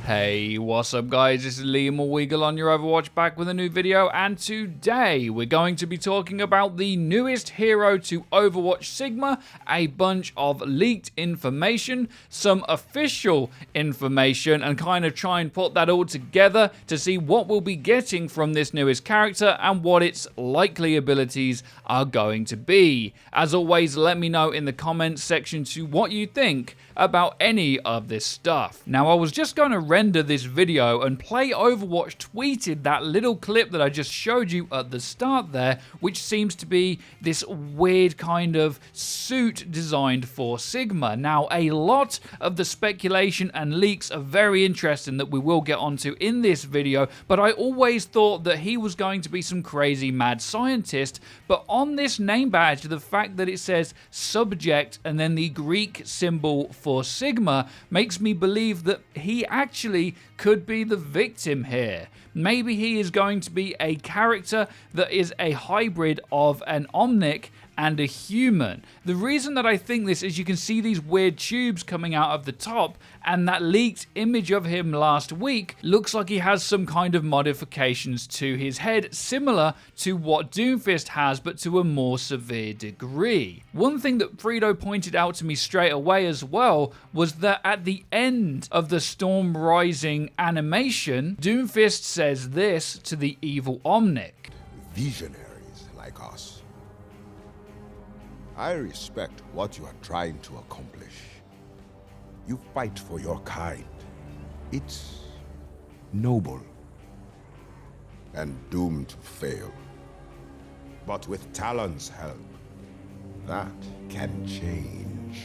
Hey, what's up guys, this is Liam or Weagle on your Overwatch, back with a new video, and today we're going to be talking about the newest hero to Overwatch, Sigma, a bunch of leaked information, some official information, and kind of try and put that all together to see what we'll be getting from this newest character and what its likely abilities are going to be. As always, let me know in the comments section to what you think about any of this stuff. Now, I was just going to render this video and Play Overwatch tweeted that little clip that I just showed you at the start there, which seems to be this weird kind of suit designed for Sigma. Now, a lot of the speculation and leaks are very interesting that we will get onto in this video, but I always thought that he was going to be some crazy mad scientist. But on this name badge, the fact that it says subject and then the Greek symbol for Sigma makes me believe that he actually could be the victim here. Maybe he is going to be a character that is a hybrid of an Omnic and a human. The reason that I think this is you can see these weird tubes coming out of the top, and that leaked image of him last week looks like he has some kind of modifications to his head, similar to what Doomfist has, but to a more severe degree. One thing that FREEDO pointed out to me straight away as well was that at the end of the Storm Rising animation, Doomfist says this to the evil Omnic. Visionaries like us, I respect what you are trying to accomplish. You fight for your kind. It's noble and doomed to fail. But with Talon's help, that can change.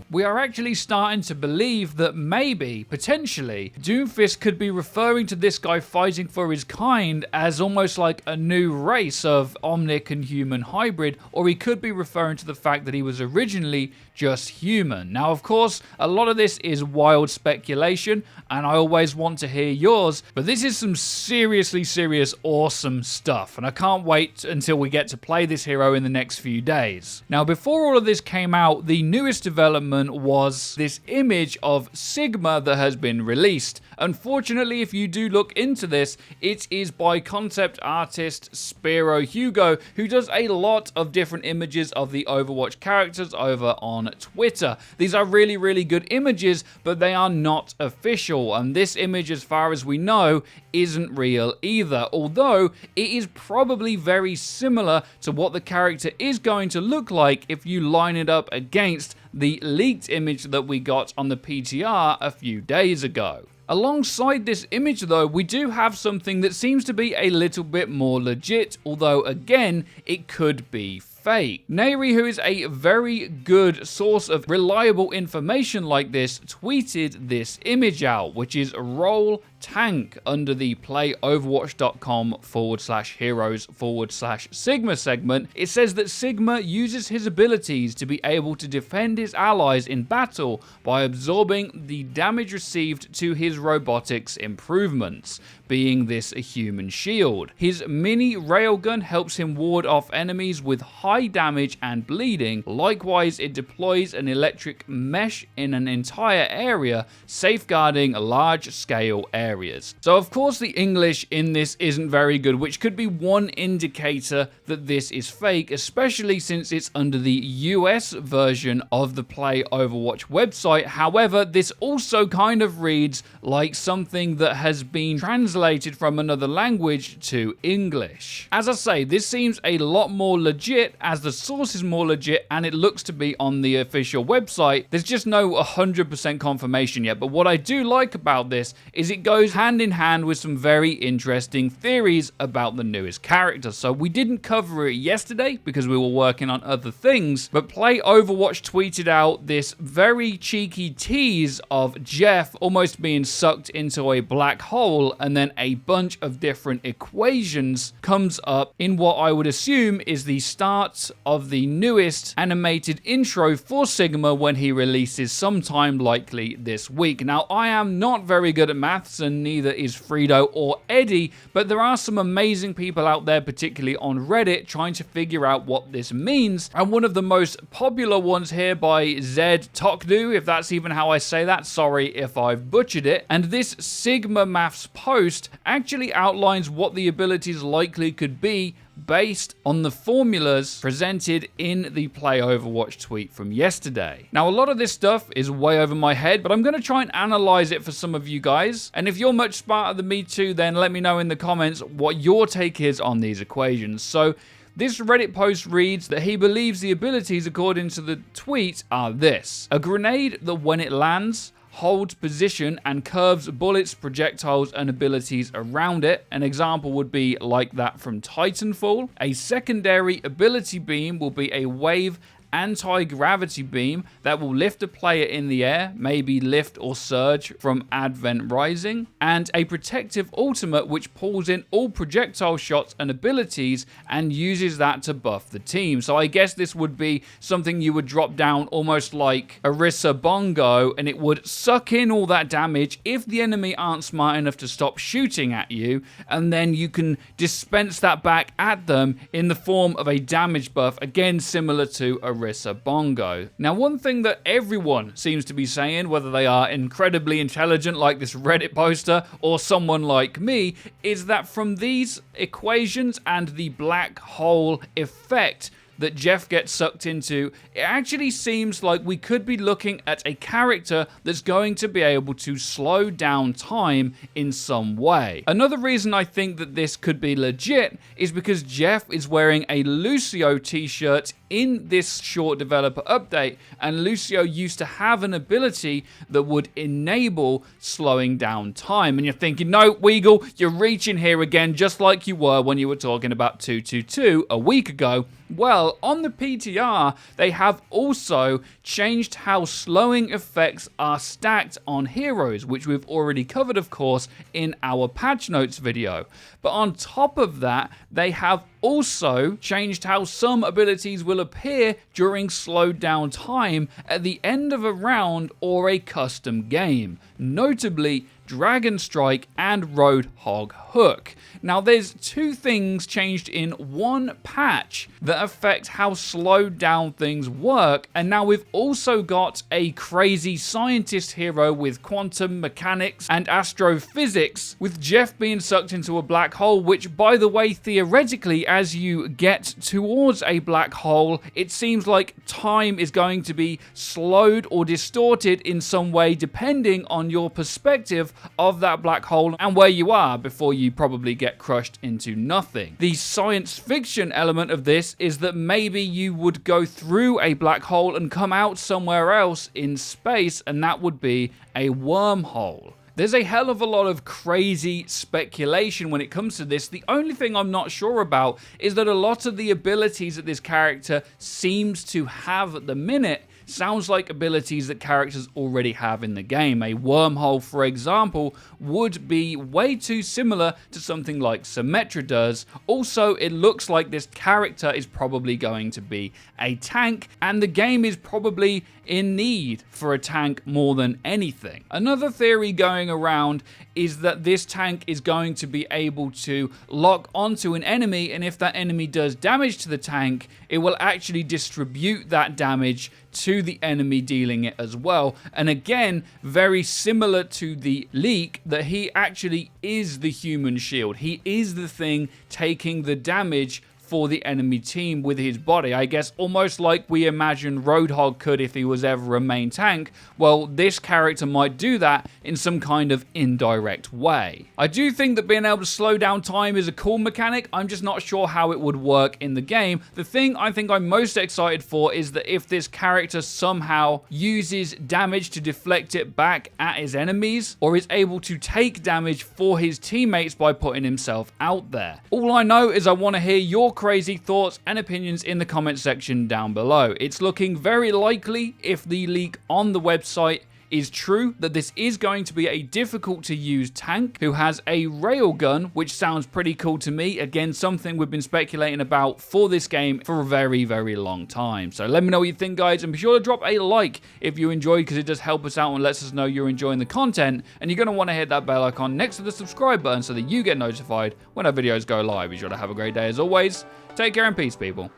We are actually starting to believe that maybe, potentially, Doomfist could be referring to this guy fighting for his kind as almost like a new race of Omnic and human hybrid, or he could be referring to the fact that he was originally just human. Now, of course, a lot of this is wild speculation, and I always want to hear yours, but this is some seriously serious awesome stuff, and I can't wait until we get to play this hero in the next few days. Now, before all of this came out, the newest development was this image of Sigma that has been released. Unfortunately, if you do look into this, it is by concept artist Spiro Hugo, who does a lot of different images of the Overwatch characters over on Twitter. These are really, really good images, but they are not official, and this image, as far as we know, isn't real either, although it is probably very similar to what the character is going to look like if you line it up against the leaked image that we got on the PTR a few days ago. Alongside this image though, we do have something that seems to be a little bit more legit, although again, it could be fake. Neri, who is a very good source of reliable information like this, tweeted this image out, which is roll tank under the playoverwatch.com/heroes/Sigma segment. It says that Sigma uses his abilities to be able to defend his allies in battle by absorbing the damage received to his robotics improvements, being this a human shield. His mini railgun helps him ward off enemies with high damage and bleeding. Likewise, it deploys an electric mesh in an entire area, safeguarding large-scale areas. So of course the English in this isn't very good, which could be one indicator that this is fake, especially since it's under the US version of the Play Overwatch website. However, this also kind of reads like something that has been translated from another language to English. As I say, this seems a lot more legit as the source is more legit and it looks to be on the official website. There's just no 100% confirmation yet, but what I do like about this is it goes hand in hand with some very interesting theories about the newest character. So we didn't cover it yesterday because we were working on other things, but Play Overwatch tweeted out this very cheeky tease of Jeff almost being sucked into a black hole, and then a bunch of different equations comes up in what I would assume is the start of the newest animated intro for Sigma when he releases sometime likely this week. Now, I am not very good at maths, and neither is FREEDO or Eddie, but there are some amazing people out there, particularly on Reddit, trying to figure out what this means. And one of the most popular ones here by Zed Tokdu, if that's even how I say that, sorry if I've butchered it. And this Sigma Maths post actually outlines what the abilities likely could be based on the formulas presented in the Play Overwatch tweet from yesterday. Now, a lot of this stuff is way over my head, but I'm going to try and analyze it for some of you guys. And if you're much smarter than me too, then let me know in the comments what your take is on these equations. So, this Reddit post reads that he believes the abilities, according to the tweet, are this: a grenade that when it lands, holds position and curves bullets, projectiles, and abilities around it. An example would be like that from Titanfall. A secondary ability beam will be a wave anti-gravity beam that will lift a player in the air, maybe lift or surge from Advent Rising, and a protective ultimate which pulls in all projectile shots and abilities and uses that to buff the team. So I guess this would be something you would drop down almost like Orisa Bongo, and it would suck in all that damage if the enemy aren't smart enough to stop shooting at you, and then you can dispense that back at them in the form of a damage buff, again similar to Orisa Bongo. Now, one thing that everyone seems to be saying, whether they are incredibly intelligent like this Reddit poster or someone like me, is that from these equations and the black hole effect that Jeff gets sucked into, it actually seems like we could be looking at a character that's going to be able to slow down time in some way. Another reason I think that this could be legit is because Jeff is wearing a Lucio t-shirt in this short developer update, and Lucio used to have an ability that would enable slowing down time. And you're thinking, no, Weagle, you're reaching here again, just like you were when you were talking about 222 a week ago. Well, on the PTR, they have also changed how slowing effects are stacked on heroes, which we've already covered, of course, in our patch notes video. But on top of that, they have also changed how some abilities will appear during slowed down time at the end of a round or a custom game, notably Dragon Strike and Roadhog Hook. Now, there's two things changed in one patch that affect how slowed down things work, and now we've also got a crazy scientist hero with quantum mechanics and astrophysics, with Jeff being sucked into a black hole, which, by the way, theoretically, as you get towards a black hole, it seems like time is going to be slowed or distorted in some way depending on your perspective of that black hole and where you are before you probably get crushed into nothing. The science fiction element of this is that maybe you would go through a black hole and come out somewhere else in space, and that would be a wormhole. There's a hell of a lot of crazy speculation when it comes to this. The only thing I'm not sure about is that a lot of the abilities that this character seems to have at the minute sounds like abilities that characters already have in the game. A wormhole, for example, would be way too similar to something like Symmetra does. Also, it looks like this character is probably going to be a tank, and the game is probably in need for a tank more than anything. Another theory going around is that this tank is going to be able to lock onto an enemy, and if that enemy does damage to the tank, it will actually distribute that damage to the enemy dealing it as well. And again, very similar to the leak, that he actually is the human shield. He is the thing taking the damage for the enemy team with his body. I guess almost like we imagine Roadhog could if he was ever a main tank. Well, this character might do that in some kind of indirect way. I do think that being able to slow down time is a cool mechanic. I'm just not sure how it would work in the game. The thing I think I'm most excited for is that if this character somehow uses damage to deflect it back at his enemies, or is able to take damage for his teammates by putting himself out there. All I know is I want to hear your crazy thoughts and opinions in the comment section down below. It's looking very likely, if the leak on the website is true, that this is going to be a difficult to use tank who has a railgun, which sounds pretty cool to me. Again, something we've been speculating about for this game for a very, very long time. So let me know what you think, guys, and be sure to drop a like if you enjoyed, because it does help us out and lets us know you're enjoying the content. And you're going to want to hit that bell icon next to the subscribe button so that you get notified when our videos go live. Be sure to have a great day as always. Take care and peace, people.